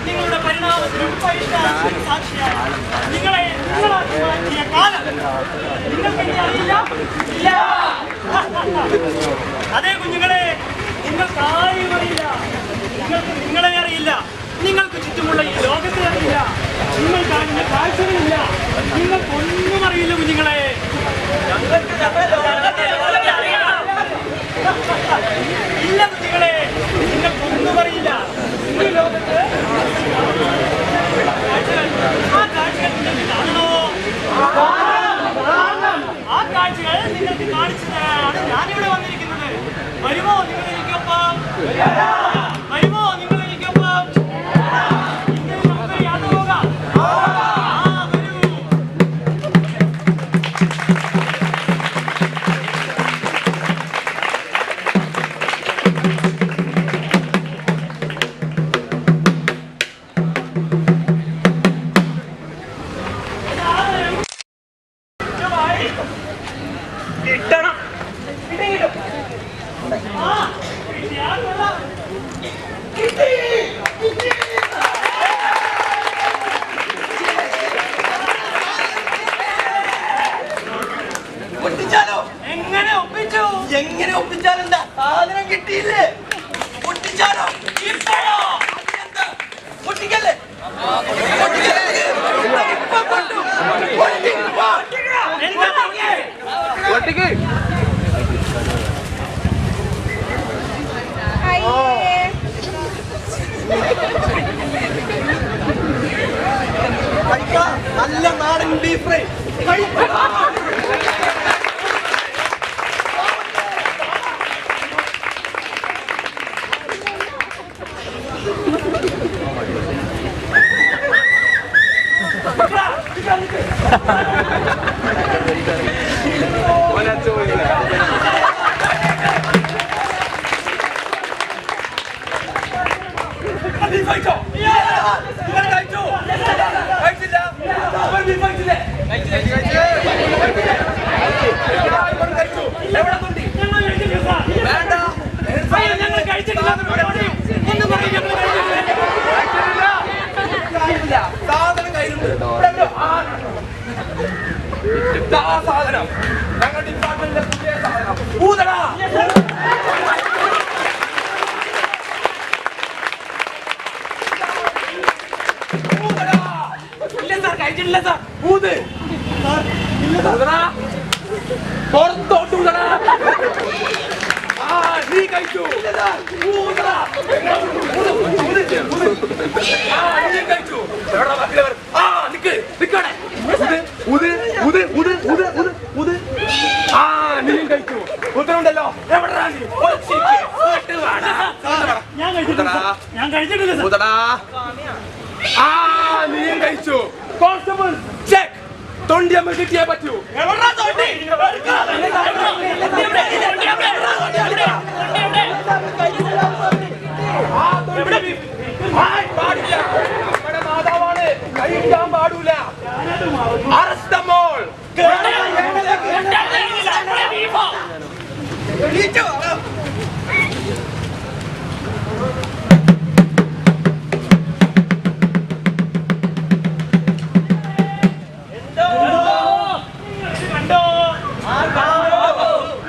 നിങ്ങളുടെ പരിണാമത്തിനും സാക്ഷിയാണ് നിങ്ങളെ നിങ്ങളാക്കി മാറ്റിയ കാലം നിങ്ങൾക്ക് അറിയില്ല. അതേ കുഞ്ഞുങ്ങളെ, നിങ്ങൾക്കാരും അറിയില്ല. നിങ്ങൾക്ക് നിങ്ങളെ അറിയില്ല. നിങ്ങൾക്ക് ചുറ്റുമുള്ള ഈ ലോകത്തെ അറിയില്ല. നിങ്ങൾ കാണുന്ന കാഴ്ചകളില്ല. നിങ്ങൾക്കൊന്നും അറിയില്ല കുഞ്ഞുങ്ങളെ. ഇല്ല കുഞ്ഞുങ്ങളെ, നിങ്ങൾക്കൊന്നും അറിയില്ല. ഈ ലോകത്ത് ആ കാഴ്ചകൾ നിങ്ങൾക്ക് കാണണോ? ആ കാഴ്ചകൾ നിങ്ങൾക്ക് കാണിച്ചു തരാനാണ് ഞാനിവിടെ വന്നിരിക്കുന്നത്. വരുമോ നിങ്ങൾ എനിക്കൊപ്പം? വരുമോ നിങ്ങൾ എനിക്കൊപ്പം? ഇന്ന് നമുക്ക് യാത്ര പോകാം. വരൂ. കിട്ടണം. ഒട്ടിച്ചാലോ? എങ്ങനെ ഒപ്പിച്ചാലെന്താ? സാധനം കിട്ടിയില്ലേ? ഒട്ടിച്ചാലോ? ഒട്ടിക്കല്ലേ? നല്ല നാടൻ ബീഫ് ഫ്രൈ. സാധനം ഞങ്ങളുടെ ഡിപ്പാർട്ട്മെന്റിലെ പുതിയ സാധനം ഊതടാ. ഇല്ല സാർ, കഴിച്ചിട്ടില്ല സാർ. ഊത് പുറത്തോട്ട് ഊതടാ. നീ കഴിച്ചു. നീ കഴിച്ചു. നീയും കഴിച്ചു. ഉത്തരവുണ്ടല്ലോ. എവിടെടാ നീ? നീയും കഴിച്ചു. Constable check. തൊണ്ടി നമ്മൾ കിട്ടിയേ പറ്റൂ. പാടില്ല. നമ്മുടെ മാതാവാണ്, കഴിക്കാൻ പാടൂല. അറസ്റ്റ് മോൾ.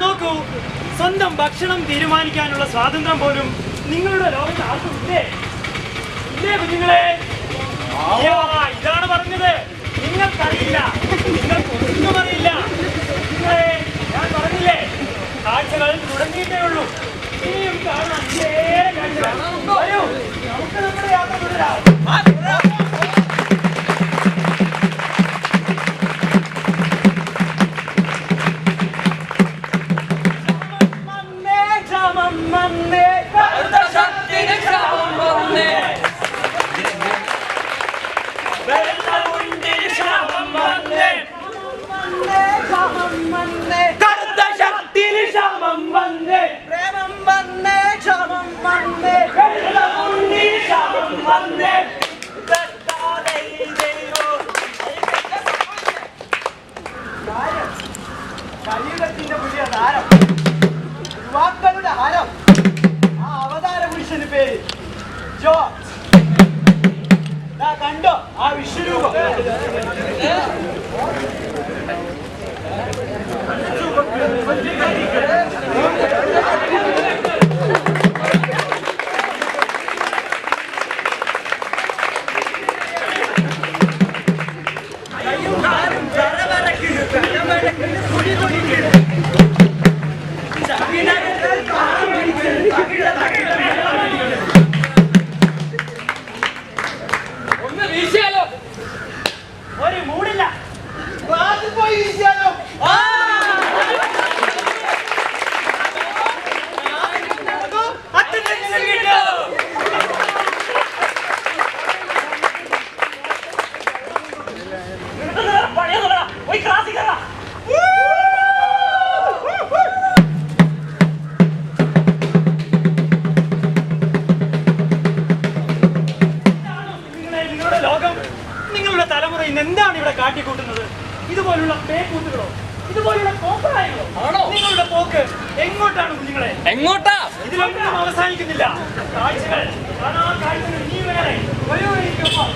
നോക്കൂ, സ്വന്തം ഭക്ഷണം തീരുമാനിക്കാനുള്ള സ്വാതന്ത്ര്യം പോലും നിങ്ങളുടെ ലോകത്ത് ആർക്കും ഇല്ലേ? ഇല്ലേ കുഞ്ഞുങ്ങളെ? ഇതാണ് പറഞ്ഞത്. നിങ്ങൾക്കറിയില്ല, നിങ്ങൾക്കൊന്നും അറിയില്ല. നിങ്ങളെ ഞാൻ പറഞ്ഞില്ലേ, കാഴ്ചകൾ തുടങ്ങിയിട്ടേ ഉള്ളൂ. ഇനിയും കാണാൻ കാഴ്ചകൾ. വരൂ, നമുക്ക് നമ്മുടെ യാത്ര തുടരാം. കറുത്ത ശക്തിയിൽ ക്ഷാമം വന്നേ, പ്രേമം വന്നേ, ക്ഷാമം വന്നേ. ജോർജ്. ദാ കണ്ടോ ആ വിശ്വരൂപം? ഒന്ന് വീശിയാലോ? ഒരു മൂടില്ല. പോയി വീശിയാലോ? അറ്റൻഷൻ കിട്ടും. പോയി ക്ലാസ്സിൽ കയറാം. നിങ്ങളുടെ ലോകം, നിങ്ങളുടെ തലമുറ ഇന്ന് എന്താണ് ഇവിടെ കാട്ടിക്കൂട്ടുന്നത്? ഇതുപോലുള്ള പേക്കൂത്തുകളോ, ഇതുപോലുള്ള കോപ്രായങ്ങളോ ആണോ? നിങ്ങളുടെ പോക്ക് എങ്ങോട്ടാണ് കുഞ്ഞുങ്ങളെ? എങ്ങോട്ടാ? ഇതിലൊന്നും അവസാനിക്കുന്നില്ല. കാഴ്ചകൾ കാണാൻ, കാഴ്ചകൾ ഇനി വേറെ. വരൂ എനിക്കൊപ്പം.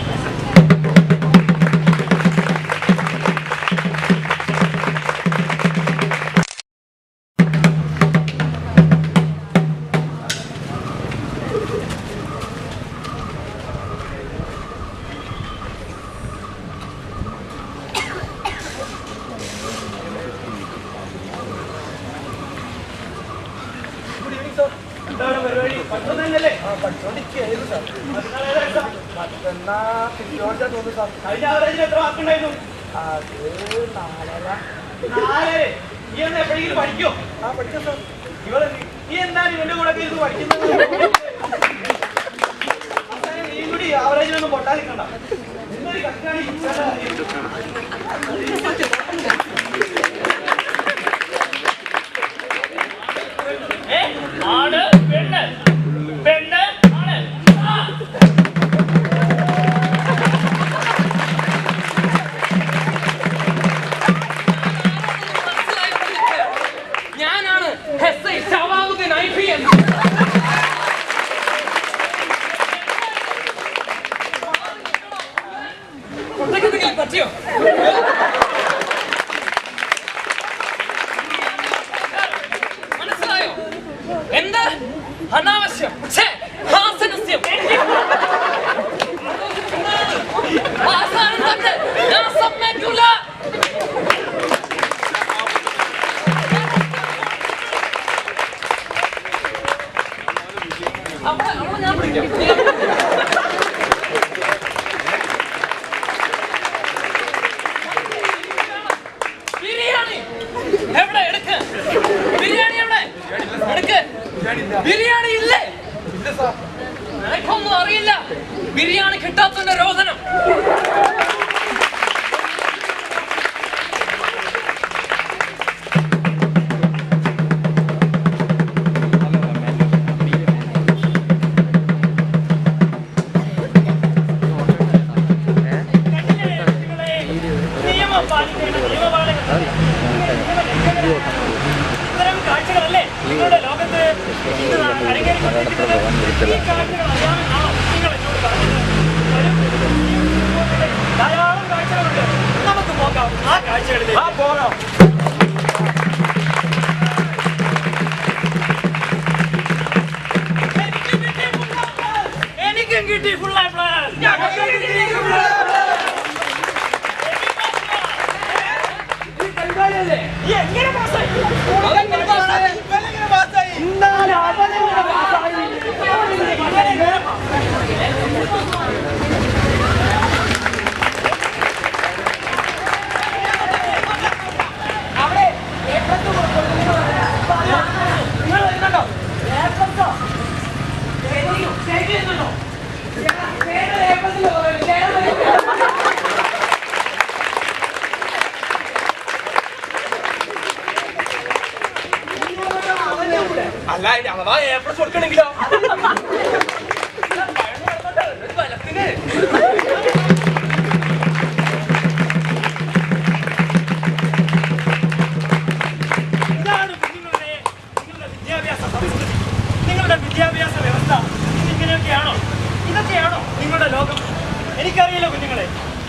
എന്താണ് പരിപാടി? പഠിച്ചോന്നല്ലേ? കഴിഞ്ഞ ആവറേജിൽ എത്ര മാർക്കുണ്ടായിരുന്നു? 4. നീ ഒന്ന് എപ്പോഴെങ്കിലും പഠിക്കോ? നീ എന്താണ് ഇവന്റെ കൂടെ ഒക്കെ ഇരുന്ന് പഠിക്കുന്നത്? നീ കൂടി ആവറേജിലൊന്നും പൊട്ടാതിരിക്കണ്ട. ഇന്നൊരു കക്കാണി ആണ് പെണ്ണ്, പെണ്ണ് ആണ്. ഞാനാണ് SI ശവാബുദ്ദീൻ IPS. പറ്റിയോ? മനസ്സിലായോ? എന്ത് അനാവശ്യം, ഹാസ്യനസ്യം. അവസാനം തന്നെ ഞാൻ സമ്മതിക്കൂല. അവിടെ ഞാൻ പിടിക്കാം. ബിരിയാണി എവിടെ? എടുക്ക്. ബിരിയാണി എവിടെ? എടുക്ക്. ബിരിയാണി ഇല്ലേ? നിനക്കൊന്നും അറിയില്ല. ബിരിയാണി കിട്ടാത്തതിന്റെ രോദനം. ഇത്തരം കാഴ്ചകളല്ലേ നിങ്ങളുടെ ലോകത്ത് ഇന്ന് അരങ്ങേറിക്കൊണ്ടിരിക്കുന്നത്? ഈ കാഴ്ചകൾ അറിയാമെന്നാണോ നിങ്ങൾ എന്നോട് പറഞ്ഞത്? ധാരാളം കാഴ്ചകളുണ്ട്. നമുക്ക് പോകാം ആ കാഴ്ചകളിലേക്ക്. പോകാം. എനിക്കും കിട്ടി ഫുൾ A പ്ലസ്. എങ്ങനെ പാസ്സായി? അല്ല അഥവാ A+ കൊടുക്കണ്ട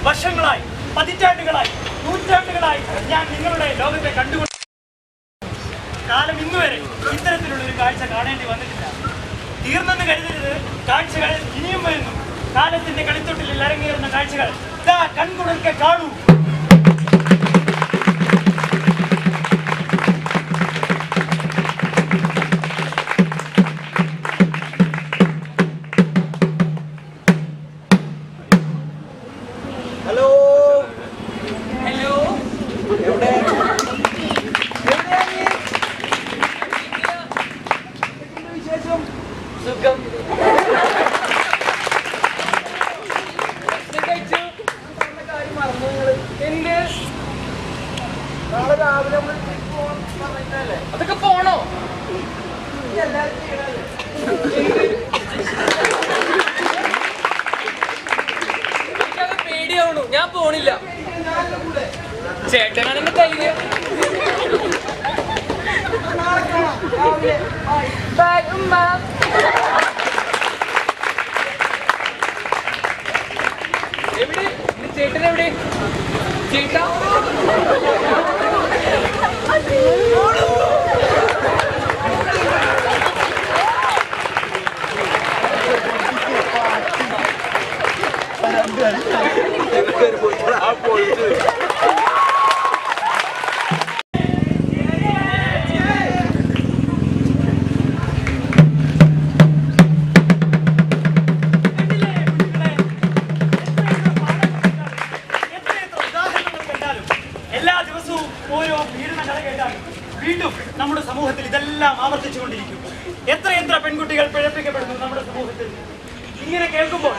വർഷങ്ങളായി, പതിറ്റാണ്ടുകളായി, നൂറ്റാണ്ടുകളായി ഞാൻ നിങ്ങളുടെ ലോകത്തെ കണ്ടുകൊണ്ട് കാലം ഇന്നുവരെ ഇത്തരത്തിലുള്ള ഒരു കാഴ്ച കാണേണ്ടി വന്നിട്ടില്ല. തീർന്നെന്ന് കരുതരുത്, കാഴ്ചകൾ ഇനിയും വരുന്നു. കാലത്തിന്റെ കളിത്തൊട്ടിൽ ഇറങ്ങിയിരുന്ന കാഴ്ചകൾ കൺകുടർക്കെ കാണൂ. ഹലോ ഹലോ, എവിടെ വിശേഷം? സുഖം. ഭക്ഷണം കഴിച്ചു. എന്ത്? നാളെ രാവിലെ നമ്മൾ ട്രിപ്പ് പോകാൻ പറഞ്ഞിട്ടല്ലേ? അതൊക്കെ പോണോ? എല്ലാവരും ചെയ്യണല്ലേ? എനിക്കത് പേടിയാവണു. ഞാൻ പോണില്ല. ചേട്ടനാണ് എന്റെ ധൈര്യം. നാളെ കാണാം രാവിലെ. ബൈ ഉമ്മ. എവിടെ ചേട്ടൻ? എവിടെ ചേട്ടാ? എല്ലാ ദിവസവും ഓരോ പീഡന കഥ കേട്ടാലും വീണ്ടും നമ്മുടെ സമൂഹത്തിൽ ഇതെല്ലാം ആവർത്തിച്ചുകൊണ്ടിരിക്കും. എത്ര പെൺകുട്ടികൾ പിഴപ്പിക്കപ്പെടുന്നു നമ്മുടെ സമൂഹത്തിൽ. ഇങ്ങനെ കേൾക്കുമ്പോൾ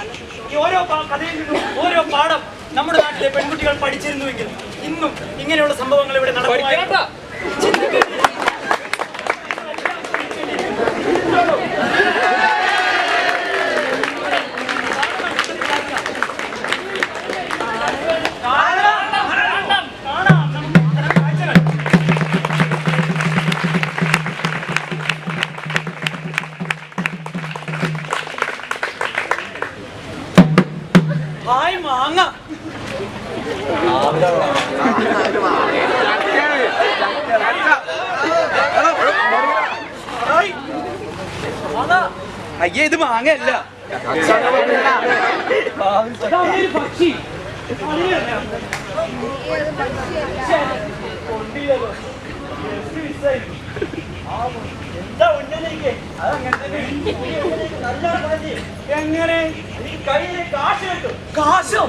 ഈ ഓരോ കഥയിൽ നിന്നും ഓരോ പാഠം നമ്മുടെ നാട്ടിലെ പെൺകുട്ടികൾ പഠിച്ചിരുന്നുവെങ്കിൽ ഇന്നും ഇങ്ങനെയുള്ള സംഭവങ്ങൾ ഇവിടെ നടക്കുമായിരുന്നു. ഹായ് മാങ്ങ. അയ്യേ, ഇത് മാങ്ങയല്ല. പക്ഷി എങ്ങനെ കയ്യില് കാശ് കിട്ടും? കാശോ?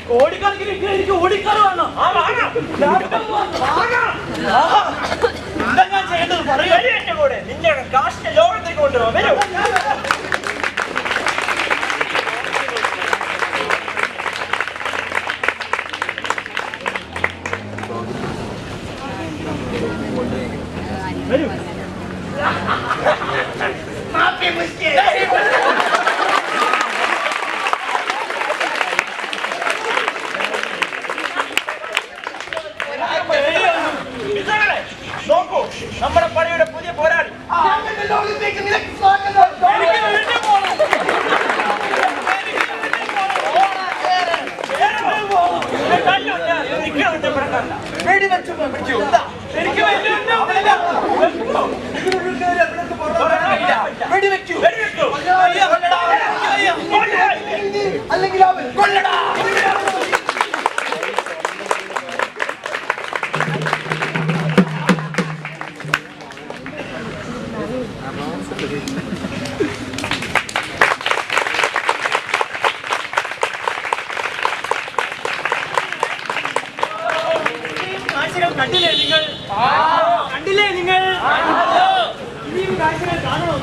കോടിക്കണക്കിന് എനിക്ക് ഓടിക്കാറ് വേണം. എന്താ ഞാൻ ചെയ്യേണ്ടത് പറയൂ. എന്റെ കൂടെ നിന്നെ കാശിന്റെ ലോകത്തേക്ക് കൊണ്ടുപോകാം. വരൂ. വരൂ. നോക്കൂ, നമ്മുടെ പടയുടെ പുതിയ പോരാളി. ലോകത്തേക്ക് നിനക്ക് സ്വാഗതം. അല്ലെങ്കിൽ അവൻ കൊല്ലടാ. കണ്ടില്ലേ നിങ്ങൾ? കണ്ടില്ലേ നിങ്ങൾ? ഇനിയും കാഴ്ചകൾ കാണണോ?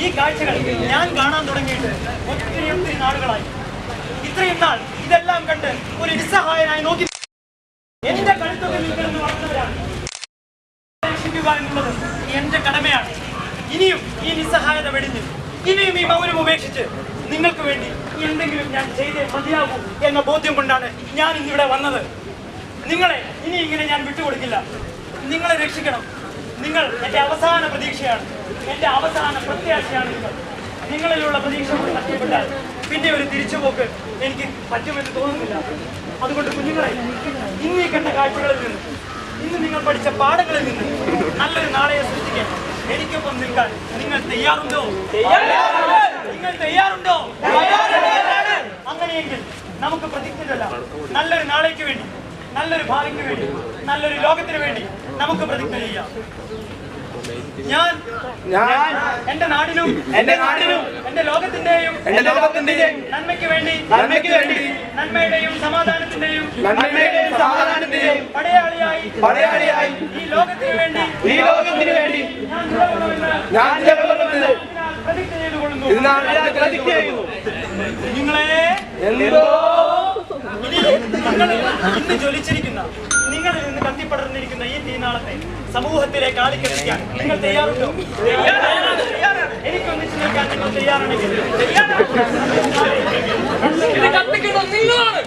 ഈ കാഴ്ചകൾ ഞാൻ കാണാൻ തുടങ്ങിയിട്ട് ഒത്തിരി നാളുകളായി. ഇത്രയും നാൾ ഇതെല്ലാം കണ്ട് ഒരു നിസ്സഹായനായി നോക്കി എന്റെ കഴുത്തൊക്കെ നിൽക്കുന്നത് വളർന്നവരാണ്. രക്ഷിക്കുക എന്നുള്ളത് എന്റെ കടമയാണ്. ഇനിയും ഈ നിസ്സഹായത വെടിഞ്ഞ് ഇനിയും ഈ മൗനം ഉപേക്ഷിച്ച് നിങ്ങൾക്ക് വേണ്ടി എന്തെങ്കിലും ഞാൻ ചെയ്തേ മതിയാകൂ എന്ന ബോധ്യം കൊണ്ടാണ് ഞാൻ ഇന്നിവിടെ വന്നത്. നിങ്ങളെ ഇനി ഇങ്ങനെ ഞാൻ വിട്ടുകൊടുക്കില്ല. നിങ്ങളെ രക്ഷിക്കണം. നിങ്ങൾ എൻ്റെ അവസാന പ്രതീക്ഷയാണ്, എൻ്റെ അവസാന പ്രത്യാശയാണ് നിങ്ങൾ. നിങ്ങളിലുള്ള പ്രതീക്ഷ കൊണ്ട് നഷ്ടപ്പെട്ടാൽ പിന്നെ ഒരു തിരിച്ചുപോക്ക് എനിക്ക് പറ്റുമെന്ന് തോന്നുന്നില്ല. അതുകൊണ്ട് കുഞ്ഞുങ്ങളെ, ഇന്ന് ഈ കണ്ട കാഴ്ചകളിൽ നിന്ന്, ഇന്ന് നിങ്ങൾ പഠിച്ച പാഠങ്ങളിൽ നിന്ന് നല്ലൊരു നാളെയെ സൃഷ്ടിക്കാൻ എനിക്കൊപ്പം നിൽക്കാൻ നിങ്ങൾ തയ്യാറുണ്ടോ? നിങ്ങൾ തയ്യാറുണ്ടോ? അങ്ങനെയെങ്കിൽ നമുക്ക് പ്രതിജ്ഞ ചൊല്ലാം. നല്ലൊരു നാളേക്ക് വേണ്ടി, നല്ലൊരു ഭാവിക്ക് വേണ്ടി, നല്ലൊരു ലോകത്തിന് വേണ്ടി നമുക്ക് പ്രതിജ്ഞ ചെയ്യാം. ഞാൻ എന്റെ നാടിനും എന്റെ ലോകത്തിന്റെയും നന്മയ്ക്ക് വേണ്ടി നന്മയുടെയും സമാധാനത്തിന്റെയും പടയാളിയായി ഈ ലോകത്തിന് വേണ്ടി ഞാൻ നിലകൊള്ളുമെന്ന് പ്രതിജ്ഞ ചെയ്തുകൊള്ളുന്നു. നിങ്ങളെ ഇന്ന് ജ്വലിച്ചിരിക്കുന്ന, നിങ്ങളിൽ നിന്ന് കത്തിപ്പടർന്നിരിക്കുന്ന ഈ തീനാളത്തെ സമൂഹത്തിലേക്ക് ആളിക്കെത്തിക്കാൻ നിങ്ങൾ തയ്യാറുണ്ടോ? എനിക്കൊന്നിച്ചു നിൽക്കാൻ നിങ്ങൾ തയ്യാറാണെങ്കിൽ ഇത് കത്തിക്കണം നിങ്ങളാണ്.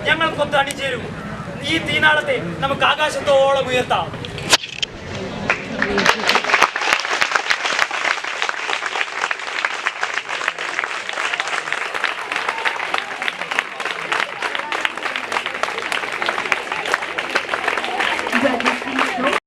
ഞങ്ങൾക്കൊത്ത് അണിചേരും. ഈ തീനാളത്തെ നമുക്ക് ആകാശത്തോളം ഉയർത്താം.